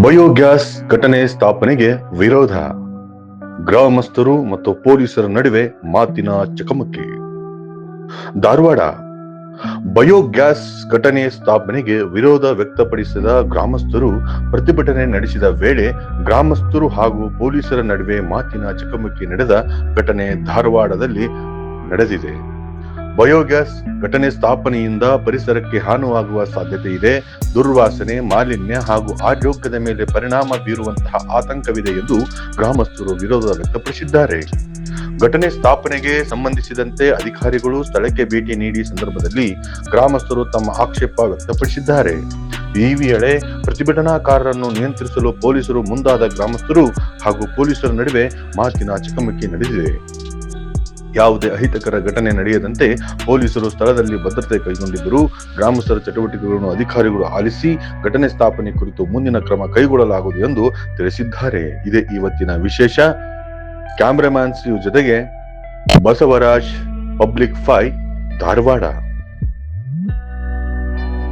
Biogas ಘಟನೆ ಸ್ಥಾಪನೆಗೆ ವಿರೋಧ. ಗ್ರಾಮಸ್ಥರು ಮತ್ತು ಪೊಲೀಸರ ನಡುವೆ ಮಾತಿನ ಚಕಮಕಿ. ಧಾರವಾಡ. ಬಯೋಗ್ಯಾಸ್ ಘಟನೆ ಸ್ಥಾಪನೆಗೆ ವಿರೋಧ ವ್ಯಕ್ತಪಡಿಸಿದ ಗ್ರಾಮಸ್ಥರು ಪ್ರತಿಭಟನೆ ನಡೆಸಿದ ವೇಳೆ ಗ್ರಾಮಸ್ಥರು ಹಾಗೂ ಪೊಲೀಸರ ನಡುವೆ ಮಾತಿನ ಚಕಮಕಿ ನಡೆದ ಘಟನೆ ಧಾರವಾಡದಲ್ಲಿ ನಡೆದಿದೆ. ಬಯೋಗ್ಯಾಸ್ ಘಟನೆ ಸ್ಥಾಪನೆಯಿಂದ ಪರಿಸರಕ್ಕೆ ಹಾನಿಯಾಗುವ ಸಾಧ್ಯತೆ ಇದೆ, ದುರ್ವಾಸನೆ, ಮಾಲಿನ್ಯ ಹಾಗೂ ಆರೋಗ್ಯದ ಮೇಲೆ ಪರಿಣಾಮ ಬೀರುವಂತಹ ಆತಂಕವಿದೆ ಎಂದು ಗ್ರಾಮಸ್ಥರು ವಿರೋಧ ವ್ಯಕ್ತಪಡಿಸಿದ್ದಾರೆ. ಘಟನೆ ಸ್ಥಾಪನೆಗೆ ಸಂಬಂಧಿಸಿದಂತೆ ಅಧಿಕಾರಿಗಳು ಸ್ಥಳಕ್ಕೆ ಭೇಟಿ ನೀಡಿ ಸಂದರ್ಭದಲ್ಲಿ ಗ್ರಾಮಸ್ಥರು ತಮ್ಮ ಆಕ್ಷೇಪ ವ್ಯಕ್ತಪಡಿಸಿದ್ದಾರೆ. ಈ ವೇಳೆ ಪ್ರತಿಭಟನಾಕಾರರನ್ನು ನಿಯಂತ್ರಿಸಲು ಪೊಲೀಸರು ಮುಂದಾದ ಗ್ರಾಮಸ್ಥರು ಹಾಗೂ ಪೊಲೀಸರ ನಡುವೆ ಮಾತಿನ ಚಕಮಕಿ ನಡೆದಿದೆ. ಯಾವುದೇ ಅಹಿತಕರ ಘಟನೆ ನಡೆಯದಂತೆ ಪೊಲೀಸರು ಸ್ಥಳದಲ್ಲಿ ಭದ್ರತೆ ಕೈಗೊಂಡಿದ್ದರು. ಗ್ರಾಮಸ್ಥರ ಚಟುವಟಿಕೆಗಳನ್ನು ಅಧಿಕಾರಿಗಳು ಆಲಿಸಿ ಘಟನೆ ಸ್ಥಾಪನೆ ಕುರಿತು ಮುಂದಿನ ಕ್ರಮ ಕೈಗೊಳ್ಳಲಾಗುವುದು ಎಂದು ತಿಳಿಸಿದ್ದಾರೆ. ಇದೇ ಇವತ್ತಿನ ವಿಶೇಷ. ಕ್ಯಾಮರಾಮ್ಯಾನ್ ಜೊತೆಗೆ ಬಸವರಾಜ್, ಪಬ್ಲಿಕ್ 5, ಧಾರವಾಡ.